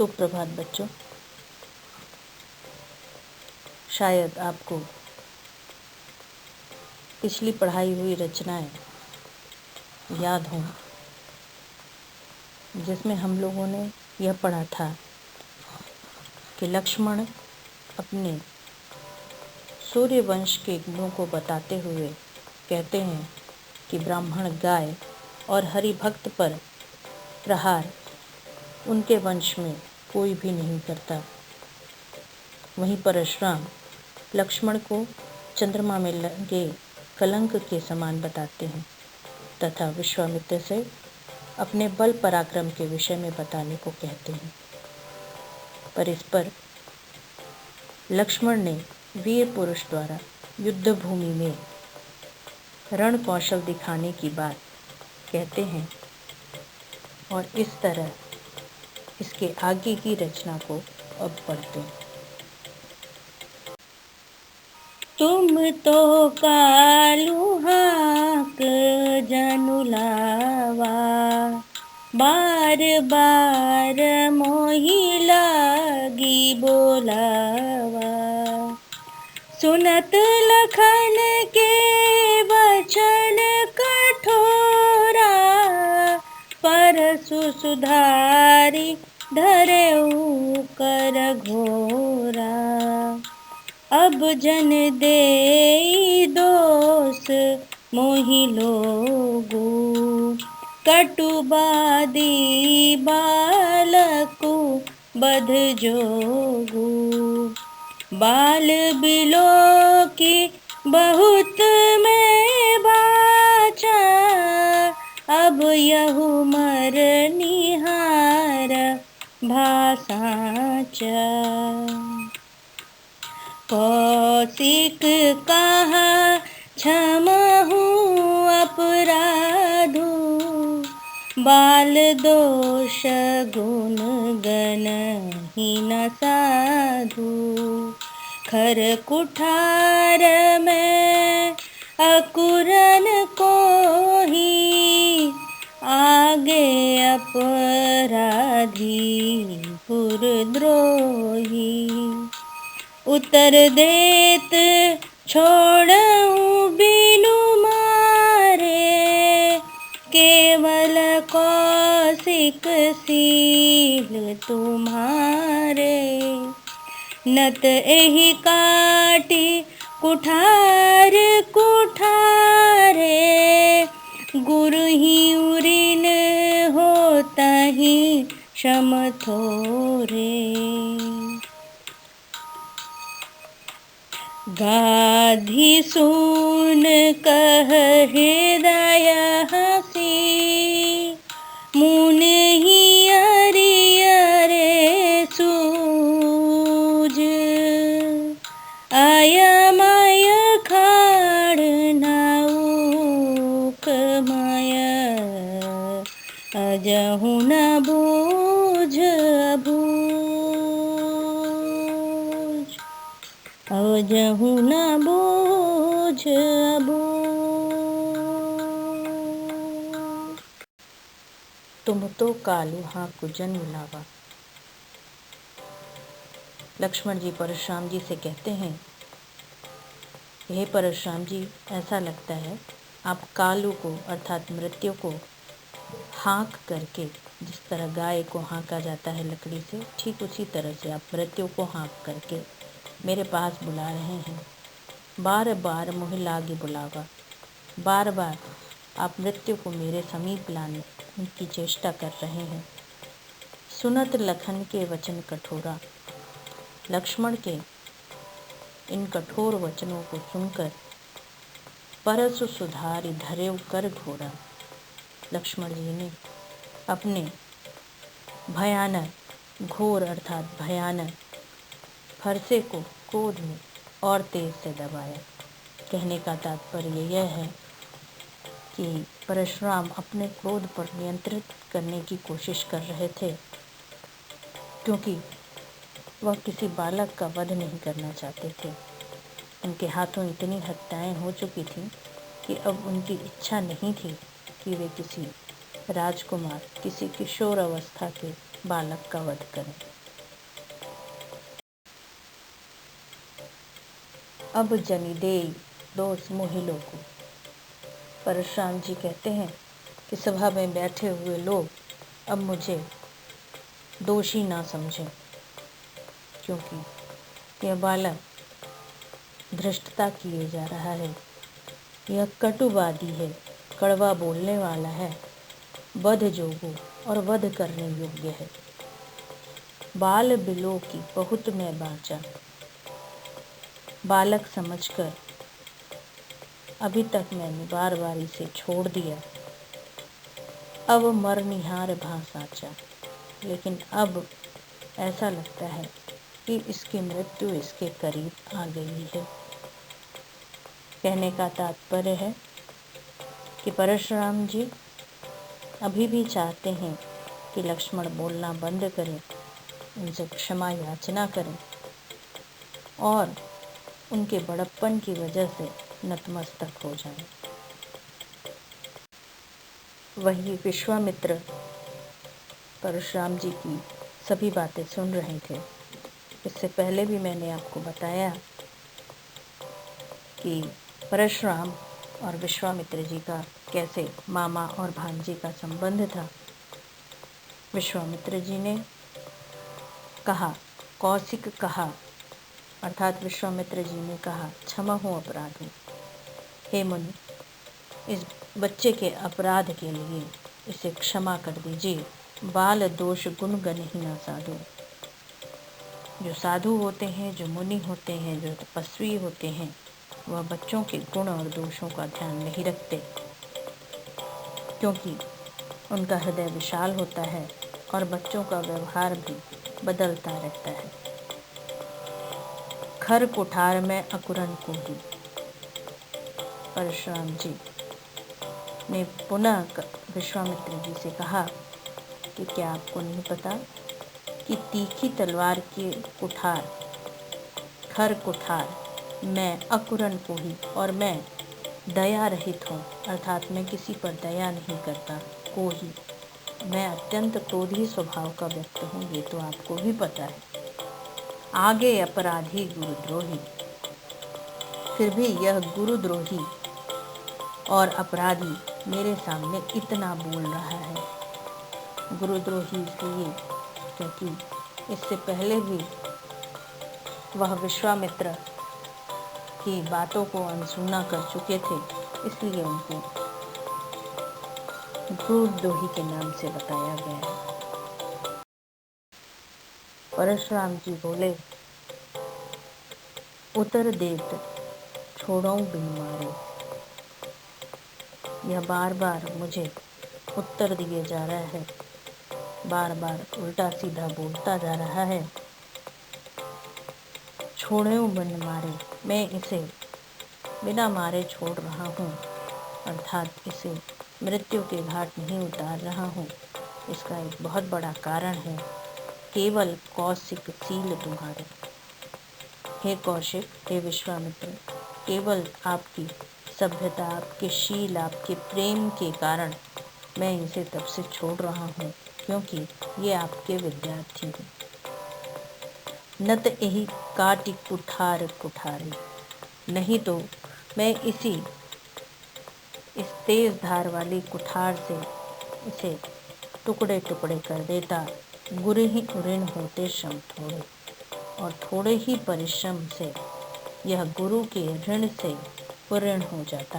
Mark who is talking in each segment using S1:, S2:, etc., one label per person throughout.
S1: सुप्रभात बच्चों। शायद आपको पिछली पढ़ाई हुई रचनाएं याद हों, जिसमें हम लोगों ने यह पढ़ा था कि लक्ष्मण अपने सूर्यवंश के गुणों को बताते हुए कहते हैं कि ब्राह्मण गाय और हरिभक्त पर प्रहार उनके वंश में कोई भी नहीं करता। वहीं परशुराम लक्ष्मण को चंद्रमा में लगे कलंक के समान बताते हैं तथा विश्वामित्र से अपने बल पराक्रम के विषय में बताने को कहते हैं। पर इस पर लक्ष्मण ने वीर पुरुष द्वारा युद्ध भूमि में रण कौशल दिखाने की बात कहते हैं और इस तरह इसके आगे की रचना को अब पढ़ते हैं।
S2: तुम तो कालू हाक जनुलावा, बार बार मोहि लागी बोलावा। सुनत लखन के वचन कठोरा, परसु सुधारी धरेउ कर घोरा। अब जन देई दोष मोहि लोगु, कटुबादी बालकु बध जोगु। बाल बिलो की बहुत में बाचा, अब यहु मर निहार भासाचा। कौशिक कहा क्षमहु अपराधु, बाल दोष गुण गण हीन साधु। खर कुठार में अकुरन कोही, आगे अपराधी पुरद्रोही। उत्तर देत छोड़ऊं बिनु मारे, केवल कौशिक सील तुम्हारे। नत एहि काटी कुठार कुठारे, गुरु ही उरिन होता ही शम थोरे। गाधी सुन कह हृदय हसी, मुन ही अरियरे सूझ। अयमय खाड़ नाउक मय, अजहु न बूझ अबूझ। अजहु न बूझ अबूझ।
S1: तुम तो कालू हाक जनुलावा। लक्ष्मण जी परशुराम जी से कहते हैं, हे परशुराम जी, ऐसा लगता है आप कालू को अर्थात मृत्यु को हाँक करके, जिस तरह गाय को हाँका जाता है लकड़ी से, ठीक उसी तरह से आप मृत्यु को हाँक करके मेरे पास बुला रहे हैं। बार बार मोहि लागी बुलावा, बार बार आप मृत्यु को मेरे समीप लाने की चेष्टा कर रहे हैं। सुनत लखन के वचन कठोरा, लक्ष्मण के इन कठोर वचनों को सुनकर परसु सुधारी धरेउ कर घोरा। लक्ष्मण जी ने अपने भयानक घोर अर्थात भयानक फरसे को क्रोध में और तेज से दबाया। कहने का तात्पर्य यह है कि परशुराम अपने क्रोध पर नियंत्रित करने की कोशिश कर रहे थे, क्योंकि वह किसी बालक का वध नहीं करना चाहते थे। उनके हाथों इतनी हत्याएं हो चुकी थीं कि अब उनकी इच्छा नहीं थी कि वे किसी राजकुमार, किसी किशोर अवस्था के बालक का वध करें। अब जनि देई दोष मोहि लोको। परशुराम जी कहते हैं कि सभा में बैठे हुए लोग अब मुझे दोषी ना समझें, क्योंकि यह बालक धृष्टता किए जा रहा है, यह कटुवादी है, कड़वा बोलने वाला है, वध जोगु और वध करने योग्य है। बाल बिलो की बहुत मैं बाचा, बालक समझकर अभी तक मैंने बार बार इसे छोड़ दिया। अब मरनिहार भासाचा, लेकिन अब ऐसा लगता है कि इसकी मृत्यु इसके करीब आ गई है। कहने का तात्पर्य है कि परशुराम जी अभी भी चाहते हैं कि लक्ष्मण बोलना बंद करें, उनसे क्षमा याचना करें और उनके बड़प्पन की वजह से नतमस्तक हो जाएं। वही विश्वामित्र परशुराम जी की सभी बातें सुन रहे थे। इससे पहले भी मैंने आपको बताया कि परशुराम और विश्वामित्र जी का कैसे मामा और भांजी का संबंध था। विश्वामित्र जी ने कहा, कौशिक कहा, अर्थात विश्वामित्र जी ने कहा, क्षमा हो अपराधी, हे मुनि, इस बच्चे के अपराध के लिए इसे क्षमा कर दीजिए। बाल दोष गुण गण ही ना साधु। जो साधु होते हैं, जो मुनि होते हैं, जो तपस्वी होते हैं, वह बच्चों के गुण और दोषों का ध्यान नहीं रखते, क्योंकि उनका हृदय विशाल होता है और बच्चों का व्यवहार भी बदलता रहता है। खर कुठार में अकुरन को ही। परशुराम जी ने पुनः विश्वामित्र जी से कहा कि क्या आपको नहीं पता कि तीखी तलवार के कुठार, खर कुठार, मैं अकुरन को ही, और मैं दया रहित हूँ, अर्थात मैं किसी पर दया नहीं करता, को ही, मैं अत्यंत क्रोधी स्वभाव का व्यक्ति हूँ, ये तो आपको भी पता है। आगे अपराधी गुरुद्रोही, फिर भी यह गुरुद्रोही और अपराधी मेरे सामने इतना बोल रहा है। गुरुद्रोही इसलिए क्योंकि इससे पहले भी वह विश्वामित्र की बातों को अनसुना कर चुके थे, इसलिए उनको गुरुद्रोही के नाम से बताया गया है। परशुराम जी बोले, उतर देत छोड़ो बिन मारे। यह बार बार मुझे उत्तर दिए जा रहा है, बार बार उल्टा सीधा बोलता जा रहा है। छोड़ो बिन मारे, मैं इसे बिना मारे छोड़ रहा हूँ, अर्थात इसे मृत्यु के घाट नहीं उतार रहा हूँ। इसका एक बहुत बड़ा कारण है केवल कौशिक शील तुम्हारे। हे कौशिक, हे विश्वामित्र, केवल आपकी सभ्यता, आपके शील, आपके प्रेम के कारण मैं इसे तब से छोड़ रहा हूँ, क्योंकि ये आपके विद्यार्थी हैं। नत यही काटी कुठार कुठारी, नहीं तो मैं इस तेज धार वाली कुठार से इसे टुकड़े टुकड़े कर देता। गुरु ही ऋण होते श्रम थोड़े, और थोड़े ही परिश्रम से यह गुरु के ऋण से पूर्ण हो जाता।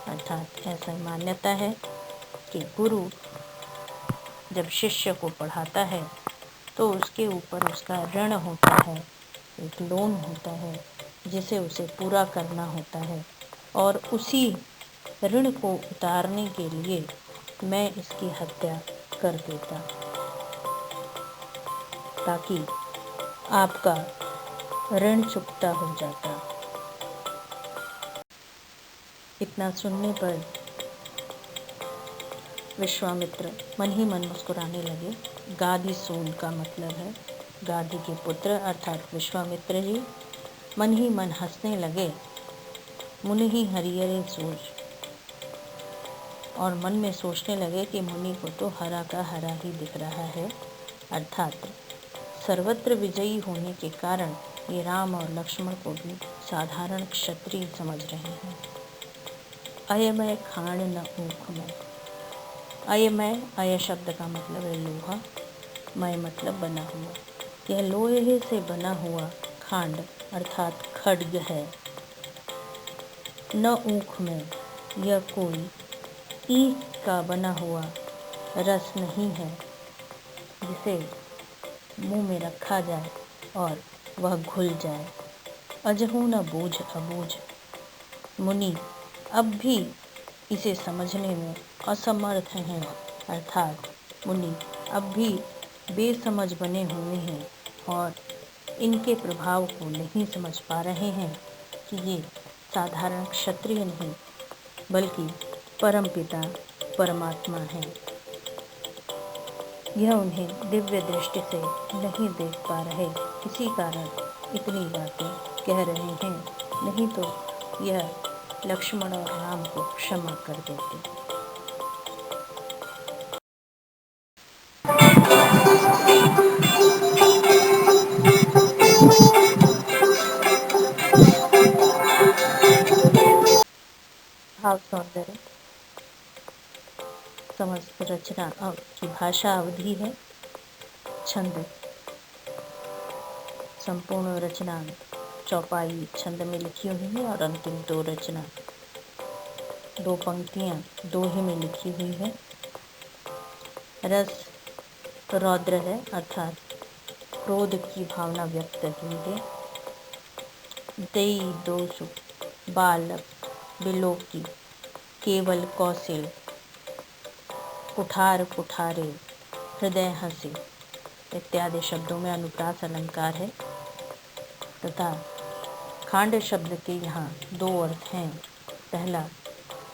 S1: अर्थात ऐसा मान्यता है कि गुरु जब शिष्य को पढ़ाता है तो उसके ऊपर उसका ऋण होता है, एक लोन होता है जिसे उसे पूरा करना होता है, और उसी ऋण को उतारने के लिए मैं इसकी हत्या कर देता, ताकि आपका ऋण चुकता हो जाता। इतना सुनने पर विश्वामित्र मन ही मन मुस्कुराने लगे। गादी सून का मतलब है गादी के पुत्र, अर्थात विश्वामित्र जी मन ही मन हंसने लगे। मुनि ही हरिहरे सोच, और मन में सोचने लगे कि मुनि को तो हरा का हरा ही दिख रहा है, अर्थात सर्वत्र विजयी होने के कारण ये राम और लक्ष्मण को भी साधारण क्षत्रिय समझ रहे हैं। अयमय खांड न ऊख में। अयमय, अय शब्द का मतलब है लोहा, मय मतलब बना हुआ। यह लोहे से बना हुआ खांड अर्थात खड्ग है। न ऊख में, यह कोई ईख का बना हुआ रस नहीं है जिसे मुंह में रखा जाए और वह घुल जाए। अजहू न बूझ अबूझ। मुनि अब भी इसे समझने में असमर्थ हैं, अर्थात मुनि अब भी बेसमझ बने हुए हैं और इनके प्रभाव को नहीं समझ पा रहे हैं कि ये साधारण क्षत्रिय नहीं बल्कि परमपिता परमात्मा हैं। यह उन्हें दिव्य दृष्टि से नहीं देख पा रहे, इसी कारण इतनी बातें कह रहे हैं, नहीं तो यह लक्ष्मण और राम को क्षमा कर देते। भाव सौंदर्य। समस्त रचना की भाषा अवधि है। छंद, संपूर्ण रचना चौपाई छंद में लिखी हुई है और अंतिम 2 रचना 2 पंक्तियां दोहे में लिखी हुई है। रस रौद्र है, अर्थात क्रोध की भावना व्यक्त हुई है। दई दोषु बालक बिलोकी केवल कौशल कुठार कुठारे हृदय हंसे इत्यादि शब्दों में अनुप्रास अलंकार है तथा खांड शब्द के यहाँ 2 अर्थ हैं। पहला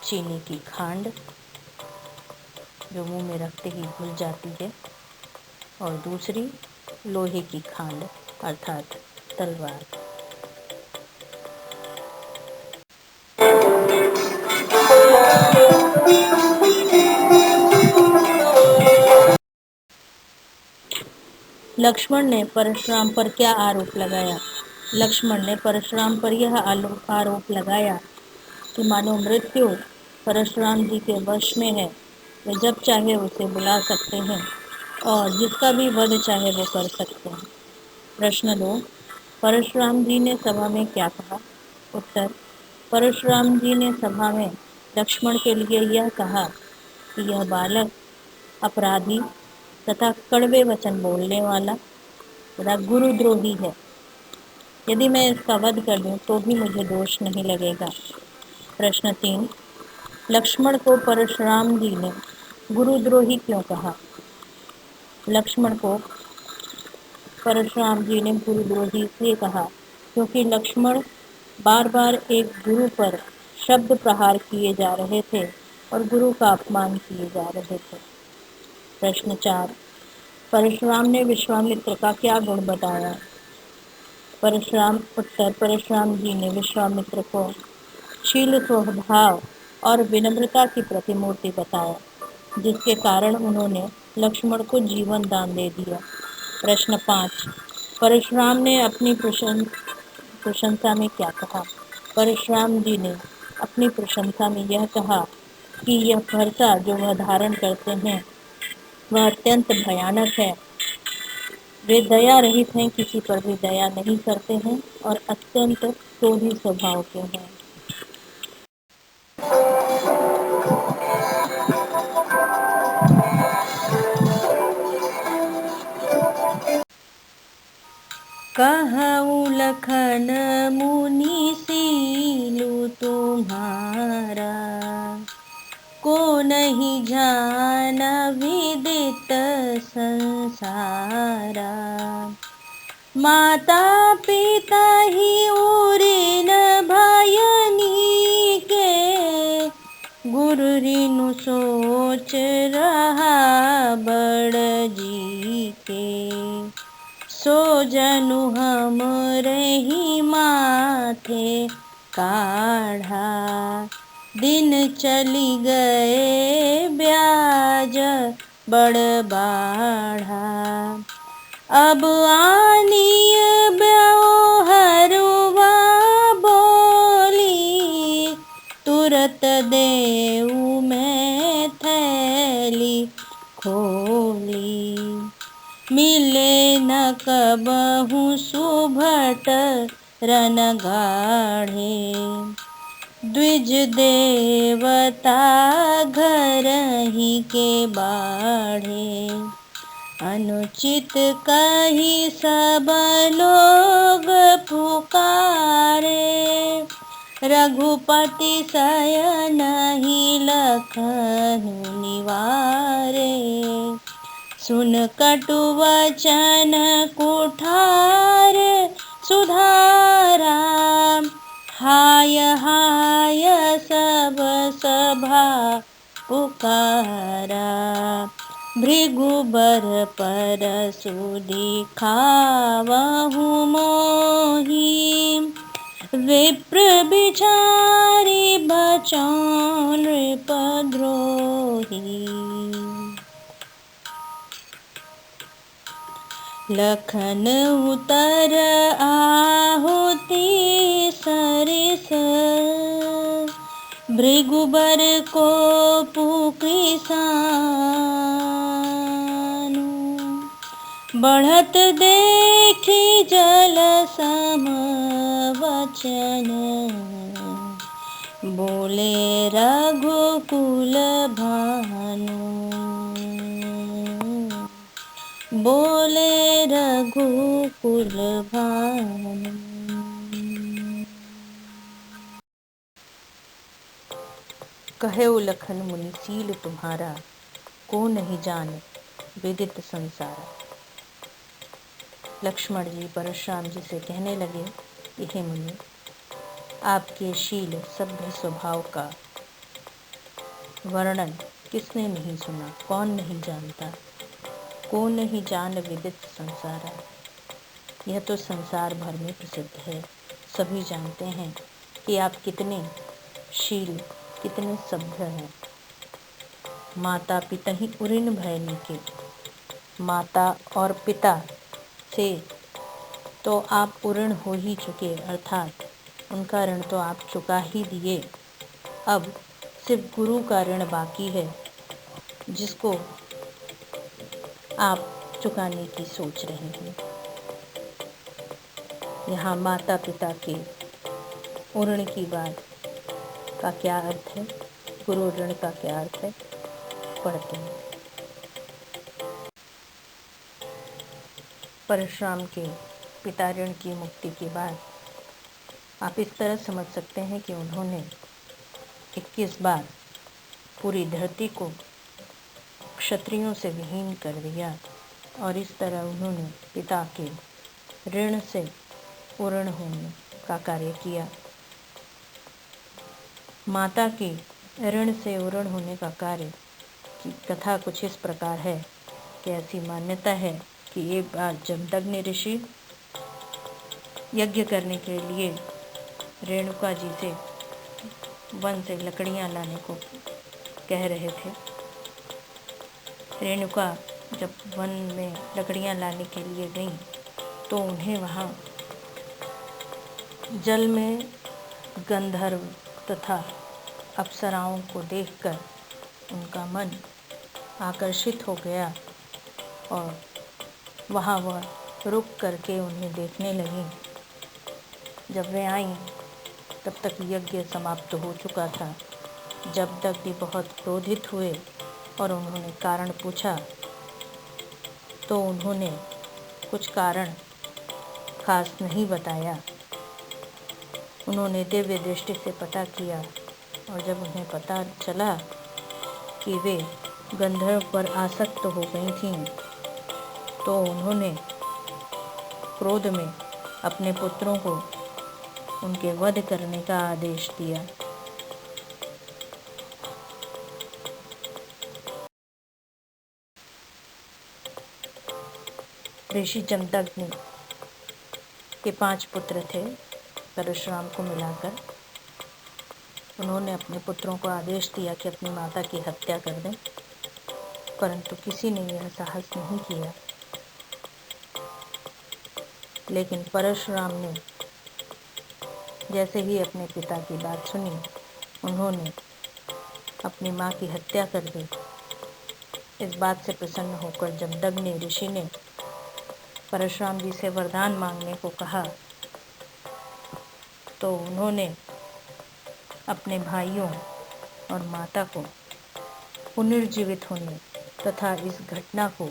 S1: चीनी की खांड जो मुंह में रखते ही घुल जाती है और दूसरी लोहे की खांड अर्थात तलवार। लक्ष्मण ने परशुराम पर क्या आरोप लगाया? लक्ष्मण ने परशुराम पर यह आरोप लगाया कि मानो मृत्यु परशुराम जी के वश में है, वे जब चाहे उसे बुला सकते हैं और जिसका भी वध चाहे वो कर सकते हैं। प्रश्न 2, परशुराम जी ने सभा में क्या कहा? उत्तर, परशुराम जी ने सभा में लक्ष्मण के लिए यह कहा कि यह बालक अपराधी तथा कड़वे वचन बोलने वाला तथा गुरुद्रोही है। यदि मैं इसका वध कर दूं तो भी मुझे दोष नहीं लगेगा। प्रश्न 3, लक्ष्मण को परशुराम जी ने गुरुद्रोही क्यों कहा? लक्ष्मण को परशुराम जी ने गुरुद्रोही इसलिए कहा क्योंकि लक्ष्मण बार बार एक गुरु पर शब्द प्रहार किए जा रहे थे और गुरु का अपमान किए जा रहे थे। प्रश्न 4, परशुराम ने विश्वामित्र का क्या गुण बताया? उत्तर, परशुराम जी ने विश्वामित्र को शील स्वभाव और विनम्रता की प्रतिमूर्ति बताया, जिसके कारण उन्होंने लक्ष्मण को जीवन दान दे दिया। प्रश्न 5, परशुराम ने अपनी प्रशंसा में क्या कहा? परशुराम जी ने अपनी प्रशंसा में यह कहा कि यह भरसा जो वह धारण करते हैं वह अत्यंत भयानक है। वे दया रहित हैं, किसी पर भी दया नहीं करते हैं और अत्यंत क्रोधी स्वभाव के हैं।
S2: कहूँ लखन मुनि सीलु तुम्हारा, को नहीं जान विदित संसारा। माता पिता ही उरे न भयनी के, गुरु ऋनु सोच रहा बड़ जी के। सो जनु हम रही माथे काढ़ा, दिन चली गए ब्याज बड़ बाढ़ा। अब आनिय ब्योहरुआ बो, कली खोली। मिले न कबहु सुभट रन गाढ़े, द्विज देवता घर ही के बाढ़े। अनुचित कही सब लोग पुकारे, रघुपति शयन ही लखन निवारे। सुन कटु वचन कुठार सुधारा, हाय हाय सब सभा पुकारा। भृगुबर परसु दिखावहु मोहि, विप्र बिचारी बचौ नृपद्रोही। लखन उतर आहुति सरिस, भृगुबर को पुकृसानु। बढ़त देखी जल सम वचन, बोले रघुकुल भानु। बोले रघुकुल भानु।
S1: कहे लखन मुनि सील तुम्हारा, को नहीं जान विदित संसारा। लक्ष्मण जी परशुराम जी से कहने लगे कि हे मुनि, आपके शील सभ्य स्वभाव का वर्णन किसने नहीं सुना, कौन नहीं जानता। को नहीं जान विदित संसारा, यह तो संसार भर में प्रसिद्ध है। सभी जानते हैं कि आप कितने शील, कितने सभ्य हैं। माता पिता ही उऋण भय नीके, माता और पिता से तो आप उऋण हो ही चुके, अर्थात उनका ऋण तो आप चुका ही दिए। अब सिर्फ गुरु का ऋण बाकी है, जिसको आप चुकाने की सोच रहे हैं। यहाँ माता पिता के ऋण की बात का क्या अर्थ है, गुरु ऋण का क्या अर्थ है, पढ़ते हैं। परशुराम के पिता ऋण की मुक्ति के बाद आप इस तरह समझ सकते हैं कि उन्होंने 21 बार पूरी धरती को क्षत्रियों से विहीन कर दिया, और इस तरह उन्होंने पिता के ऋण से पूर्ण होने का कार्य किया। माता के ऋण से ऋण होने का कार्य की कथा कुछ इस प्रकार है कि ऐसी मान्यता है कि एक बार जमदग्नि ऋषि यज्ञ करने के लिए रेणुका जी से वन से लकड़ियां लाने को कह रहे थे। रेणुका जब वन में लकड़ियां लाने के लिए गईं तो उन्हें वहाँ जल में गंधर्व तथा अप्सराओं को देखकर उनका मन आकर्षित हो गया, और वहाँ वह रुक करके उन्हें देखने लगी। जब वे आईं तब तक यज्ञ समाप्त हो चुका था। जमदग्नि बहुत क्रोधित हुए और उन्होंने कारण पूछा तो उन्होंने कुछ कारण खास नहीं बताया। उन्होंने दिव्य दृष्टि से पता किया, और जब उन्हें पता चला कि वे गंधर्व पर आसक्त हो गई थीं, तो उन्होंने क्रोध में अपने पुत्रों को उनके वध करने का आदेश दिया। ऋषि जमदग्नि के 5 पुत्र थे परशुराम को मिलाकर। उन्होंने अपने पुत्रों को आदेश दिया कि अपनी माता की हत्या कर दें, परंतु किसी ने यह साहस नहीं किया। लेकिन परशुराम ने जैसे ही अपने पिता की बात सुनी, उन्होंने अपनी माँ की हत्या कर दी इस बात से प्रसन्न होकर जब दग्नि ऋषि ने परशुराम जी से वरदान मांगने को कहा तो उन्होंने अपने भाइयों और माता को पुनर्जीवित होने तथा इस घटना को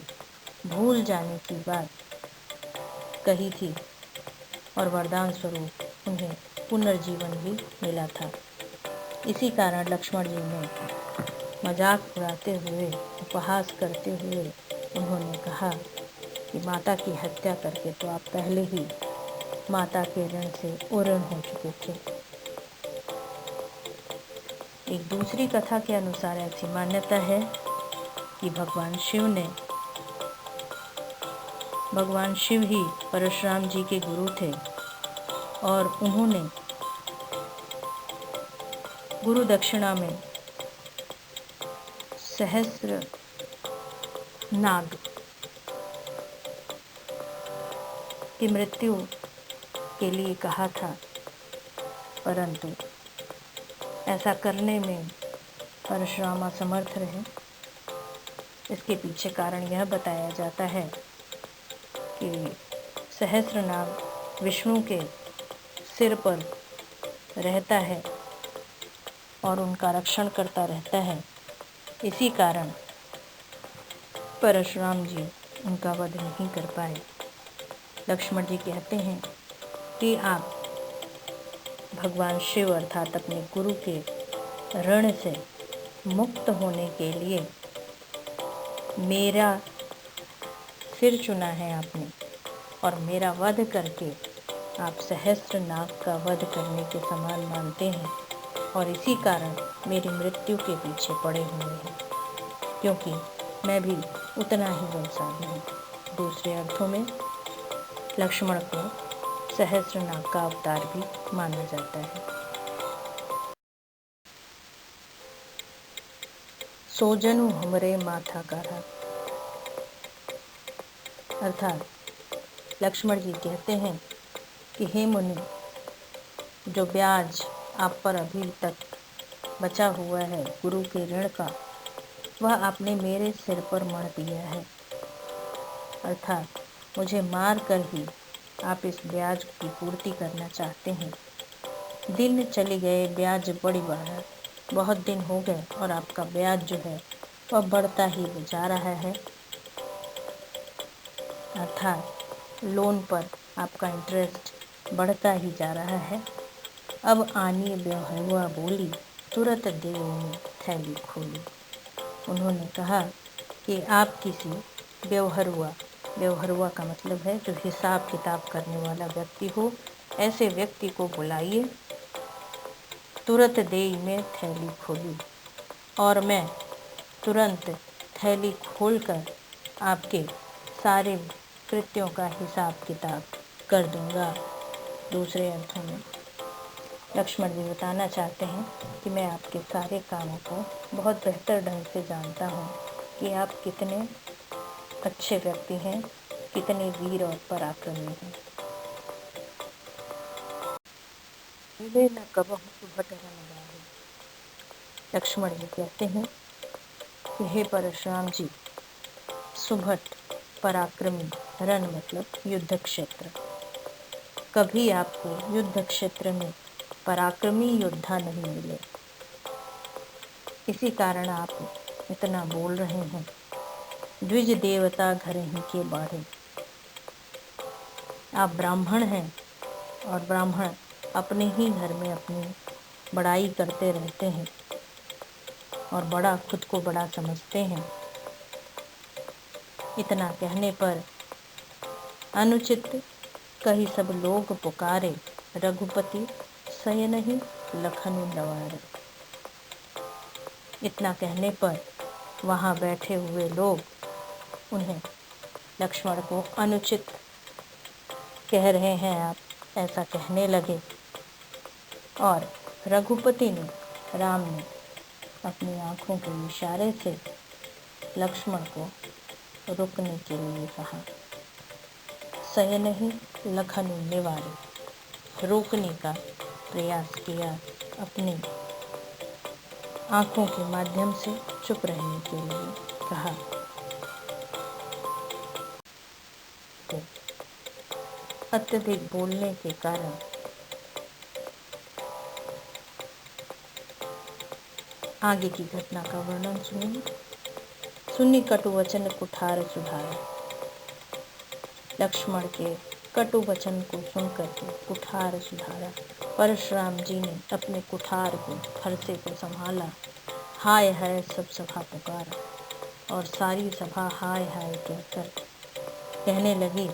S1: भूल जाने की बात कही थी और वरदान स्वरूप उन्हें पुनर्जीवन भी मिला था। इसी कारण लक्ष्मण जी ने मजाक उड़ाते हुए, उपहास करते हुए उन्होंने कहा कि माता की हत्या करके तो आप पहले ही माता के ऋण से उऋण हो चुके थे। एक दूसरी कथा के अनुसार ऐसी मान्यता है कि भगवान शिव ही परशुराम जी के गुरु थे और उन्होंने गुरु दक्षिणा में सहस्र नाग की मृत्यु के लिए कहा था, परंतु ऐसा करने में परशुराम असमर्थ रहे। इसके पीछे कारण यह बताया जाता है कि सहस्रनाग विष्णु के सिर पर रहता है और उनका रक्षण करता रहता है। इसी कारण परशुराम जी उनका वध नहीं कर पाए। लक्ष्मण जी कहते हैं कि आप भगवान शिव अर्थात अपने गुरु के ऋण से मुक्त होने के लिए मेरा सिर चुना है आपने और मेरा वध करके आप सहस्र नाग का वध करने के समान मानते हैं और इसी कारण मेरी मृत्यु के पीछे पड़े हुए हैं, क्योंकि मैं भी उतना ही बलशाली हूँ। दूसरे अर्थों में लक्ष्मण को सहस्र नाग का अवतार भी माना जाता है। सोजनु हमरे माथा काढ़ा, अर्थात लक्ष्मण जी कहते हैं कि हे मुनि, जो ब्याज आप पर अभी तक बचा हुआ है गुरु के ऋण का, वह आपने मेरे सिर पर मढ़ दिया है। अर्थात मुझे मार कर ही आप इस ब्याज की पूर्ति करना चाहते हैं। दिन चले गए, ब्याज बढ़ी बढ़ा, बहुत दिन हो गए और आपका ब्याज जो है वह बढ़ता ही जा रहा है। अर्थात लोन पर आपका इंटरेस्ट बढ़ता ही जा रहा है। अब आनी बेवहरुआ बोली, तुरंत देव में थैली खोली। उन्होंने कहा कि आप किसी बेवहरुआ का मतलब है जो हिसाब किताब करने वाला व्यक्ति हो, ऐसे व्यक्ति को बुलाइए। तुरंत देई में थैली खोली और मैं तुरंत थैली खोलकर आपके सारे कृत्यों का हिसाब किताब कर दूंगा। दूसरे अर्थों में लक्ष्मण जी बताना चाहते हैं कि मैं आपके सारे कामों को बहुत बेहतर ढंग से जानता हूँ कि आप कितने अच्छे व्यक्ति हैं, कितने वीर और पराक्रमी हैं। न कबहु सुभट रन गाहे, लक्ष्मण जी कहते हैं कि हे परशुराम जी, सुभट पराक्रमी, रण मतलब युद्ध क्षेत्र, कभी आपको युद्ध क्षेत्र में पराक्रमी योद्धा नहीं मिले। इसी कारण आप इतना बोल रहे हैं। द्विज देवता घर ही के बाढ़े, आप ब्राह्मण हैं और ब्राह्मण अपने ही घर में अपनी बड़ाई करते रहते हैं और खुद को बड़ा समझते हैं। इतना कहने पर अनुचित कही सब लोग पुकारे, रघुपति सय नहीं लखन लवारे। इतना कहने पर वहाँ बैठे हुए लोग उन्हें लक्ष्मण को अनुचित कह रहे हैं आप, ऐसा कहने लगे और रघुपति ने, राम ने अपनी आँखों के इशारे से लक्ष्मण को रुकने के लिए कहा। सय नहीं लखन निवारे, रोकने का प्रयास किया, अपनी आँखों के माध्यम से चुप रहने के लिए। कहा, तो अत्यधिक बोलने के कारण आगे की घटना का वर्णन सुनिए। सुनी कटु वचन कुठार सुधारा। लक्ष्मण के कटु वचन को सुनकर के कुठार सुधारा। परशुराम जी ने अपने कुठार को, फरसे को संभाला। हाय हाय सब सभा पुकारा, और सारी सभा हाय हाय कहकर कहने लगी,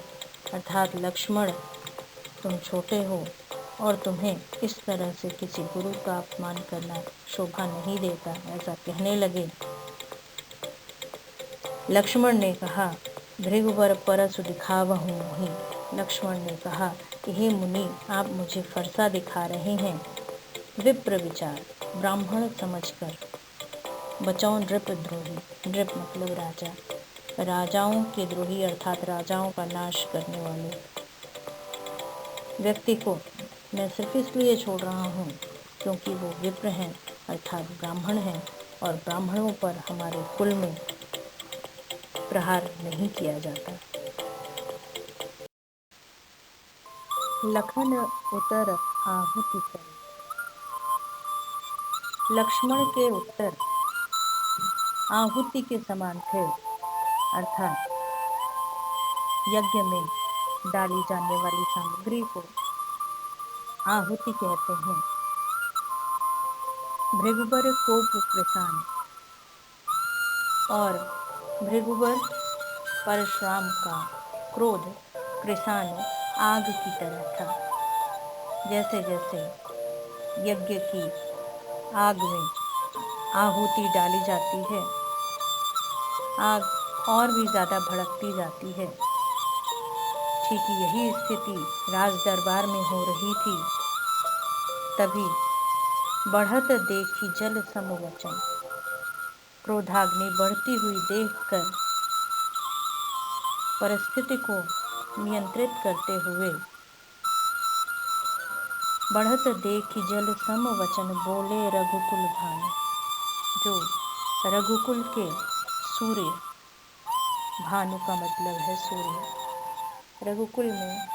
S1: अर्थात लक्ष्मण तुम छोटे हो और तुम्हें इस तरह से किसी गुरु का अपमान करना शोभा नहीं देता, ऐसा कहने लगे। लक्ष्मण ने कहा, भृगुवर परसु दिखावहूँ मोहि। लक्ष्मण ने कहा कि हे मुनि, आप मुझे फरसा दिखा रहे हैं। विप्र विचार, ब्राह्मण समझकर। बचाओ नृप द्रोही। नृप मतलब राजा, राजाओं के द्रोही अर्थात राजाओं का नाश करने वाले व्यक्ति को मैं सिर्फ इसलिए छोड़ रहा हूँ क्योंकि वो विप्र हैं अर्थात ब्राह्मण हैं, और ब्राह्मणों पर हमारे कुल में प्रहार नहीं किया जाता। लखन उत्तर आहुति करे। लक्ष्मण के उत्तर आहुति के समान थे, अर्थात यज्ञ में डाली जाने वाली सामग्री को आहुति कहते हैं। भृगुबर कोप कृसान, और भृगुबर परशुराम का क्रोध कृसान आग की तरह था। जैसे जैसे यज्ञ की आग में आहुति डाली जाती है, आग और भी ज़्यादा भड़कती जाती है। ठीक यही स्थिति राज दरबार में हो रही थी। तभी बढ़त देखी जल सम वचन। क्रोधाग्नि बढ़ती हुई देखकर परिस्थिति को नियंत्रित करते हुए बढ़त देखी जल सम वचन बोले रघुकुल भानु। जो रघुकुल के सूर्य, भानु का मतलब है सूर्य, रघुकुल में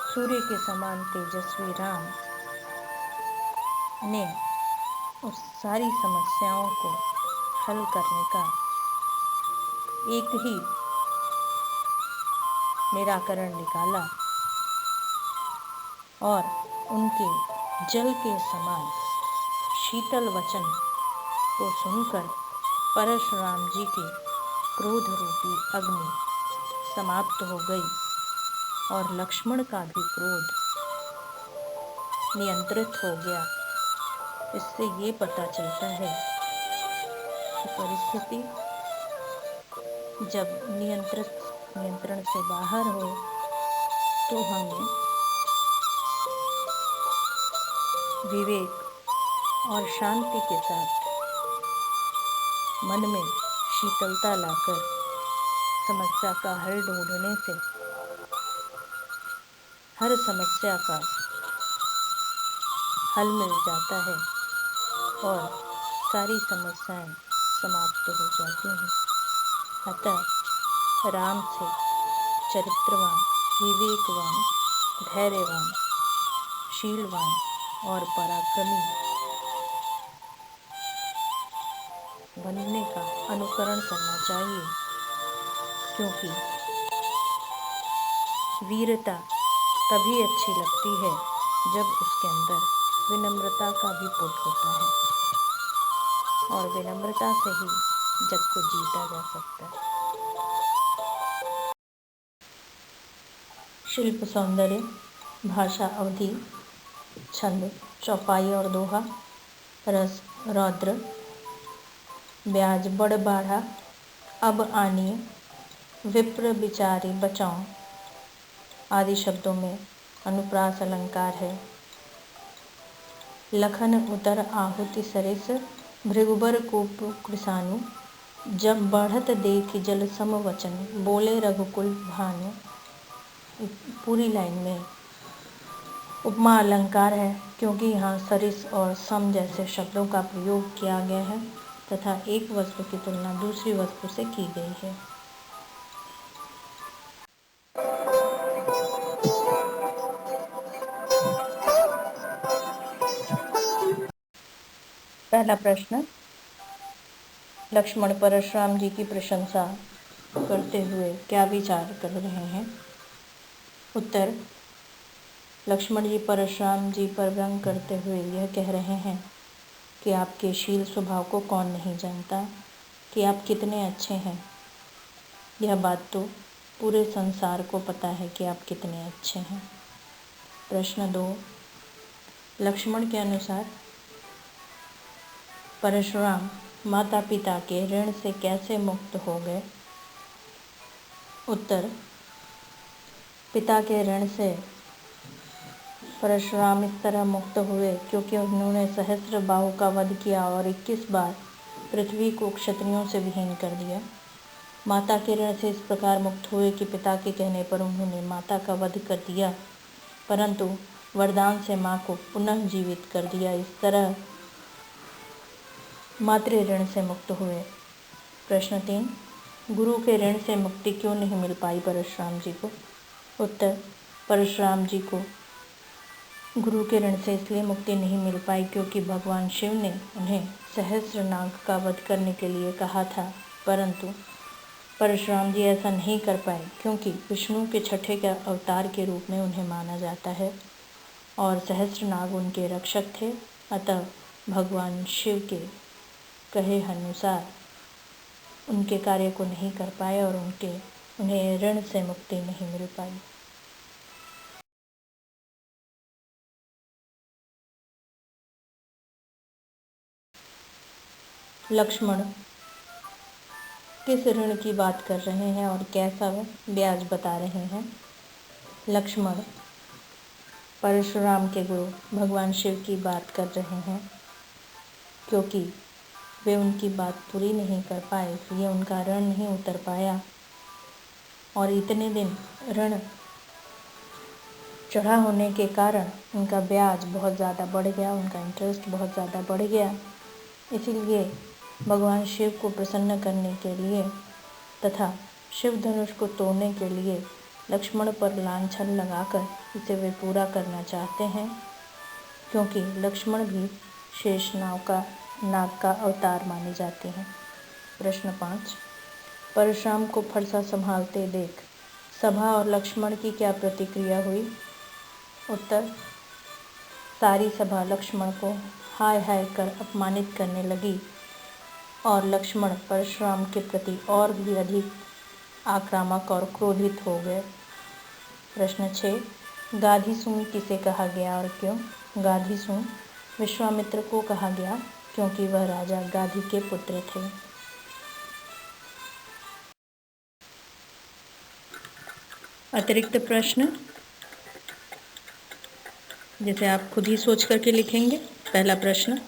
S1: सूर्य के समान तेजस्वी राम ने उस सारी समस्याओं को हल करने का एक ही निराकरण निकाला, और उनके जल के समान शीतल वचन को सुनकर परशुराम जी के क्रोध रूपी अग्नि समाप्त हो गई, और लक्ष्मण का भी क्रोध नियंत्रित हो गया। इससे ये पता चलता है कि परिस्थिति जब नियंत्रण से बाहर हो तो हमें विवेक और शांति के साथ मन में शीतलता लाकर समस्या का हल ढूंढने से हर समस्या का हल मिल जाता है और सारी समस्याएं समाप्त हो जाती हैं। अतः राम से चरित्रवान, विवेकवान, धैर्यवान, शीलवान और पराक्रमी बनने का अनुकरण करना चाहिए, क्योंकि वीरता तभी अच्छी लगती है जब उसके अंदर विनम्रता का भी पुट होता है, और विनम्रता से ही जग को जीता जा सकता है। शिल्प सौंदर्य, भाषा अवधि, छंद चौपाई और दोहा, रस रौद्र, ब्याज बड़ बाढ़ा, अब आनिए, विप्र बिचारी बचाओ आदि शब्दों में अनुप्रास अलंकार है। लखन उतर आहुति सरिस, भृगुबर कोप कृसानु, जब बढ़त देखि जल सम वचन, बोले रघुकुल भानु। पूरी लाइन में उपमा अलंकार है, क्योंकि यहाँ सरिस और सम जैसे शब्दों का प्रयोग किया गया है। तथा एक वस्तु की तुलना दूसरी वस्तु से की गई है। पहला प्रश्न, लक्ष्मण परशुराम जी की प्रशंसा करते हुए क्या विचार कर रहे हैं? उत्तर, लक्ष्मण जी परशुराम जी पर व्यंग करते हुए यह कह रहे हैं कि आपके शील स्वभाव को कौन नहीं जानता, कि आप कितने अच्छे हैं। यह बात तो पूरे संसार को पता है कि आप कितने अच्छे हैं। प्रश्न 2, लक्ष्मण के अनुसार परशुराम माता पिता के ऋण से कैसे मुक्त हो गए? उत्तर, पिता के ऋण से परशुराम इस तरह मुक्त हुए क्योंकि उन्होंने सहस्त्र बाहु का वध किया और 21 बार पृथ्वी को क्षत्रियों से विहीन कर दिया। माता के ऋण से इस प्रकार मुक्त हुए कि पिता के कहने पर उन्होंने माता का वध कर दिया, परंतु वरदान से माँ को पुनः जीवित कर दिया। इस तरह मातृ ऋण से मुक्त हुए। प्रश्न 3, गुरु के ऋण से मुक्ति क्यों नहीं मिल पाई परशुराम जी को? उत्तर, परशुराम जी को गुरु के ऋण से इसलिए मुक्ति नहीं मिल पाई क्योंकि भगवान शिव ने उन्हें सहस्त्र नाग का वध करने के लिए कहा था, परंतु परशुराम जी ऐसा नहीं कर पाए क्योंकि विष्णु के छठे के अवतार के रूप में उन्हें माना जाता है और सहस्त्र नाग उनके रक्षक थे। अतः भगवान शिव के कहे अनुसार उनके कार्य को नहीं कर पाए और उन्हें ऋण से मुक्ति नहीं मिल पाई। लक्ष्मण किस ऋण की बात कर रहे हैं और कैसा ब्याज बता रहे हैं? लक्ष्मण परशुराम के गुरु भगवान शिव की बात कर रहे हैं क्योंकि वे उनकी बात पूरी नहीं कर पाए, इसलिए उनका ऋण नहीं उतर पाया और इतने दिन ऋण चढ़ा होने के कारण उनका ब्याज बहुत ज़्यादा बढ़ गया, उनका इंटरेस्ट बहुत ज़्यादा बढ़ गया। इसीलिए भगवान शिव को प्रसन्न करने के लिए तथा शिव धनुष को तोड़ने के लिए लक्ष्मण पर लांछन लगाकर इसे वे पूरा करना चाहते हैं, क्योंकि लक्ष्मण भी शेष नाग का अवतार माने जाते हैं। प्रश्न 5, परशुराम को फरसा संभालते देख सभा और लक्ष्मण की क्या प्रतिक्रिया हुई? उत्तर, सारी सभा लक्ष्मण को हाय हाय कर अपमानित करने लगी और लक्ष्मण परशुराम के प्रति और भी अधिक आक्रामक और क्रोधित हो गए। प्रश्न 6, गाधीसून किसे कहा गया और क्यों? गाधीसून विश्वामित्र को कहा गया क्योंकि वह राजा गाधी के पुत्र थे। अतिरिक्त प्रश्न जैसे आप खुद ही सोच करके लिखेंगे। पहला प्रश्न,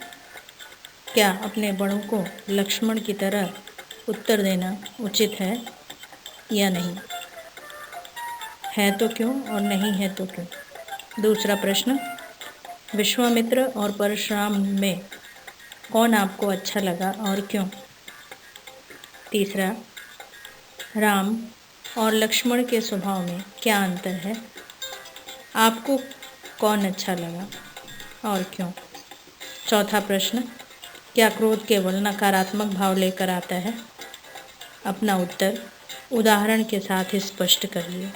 S1: क्या अपने बड़ों को लक्ष्मण की तरह उत्तर देना उचित है या नहीं? है तो क्यों और नहीं है तो क्यों? दूसरा प्रश्न, विश्वामित्र और परशुराम में कौन आपको अच्छा लगा और क्यों? तीसरा, राम और लक्ष्मण के स्वभाव में क्या अंतर है? आपको कौन अच्छा लगा और क्यों? चौथा प्रश्न, क्या क्रोध केवल नकारात्मक भाव लेकर आता है? अपना उत्तर उदाहरण के साथ स्पष्ट करिए।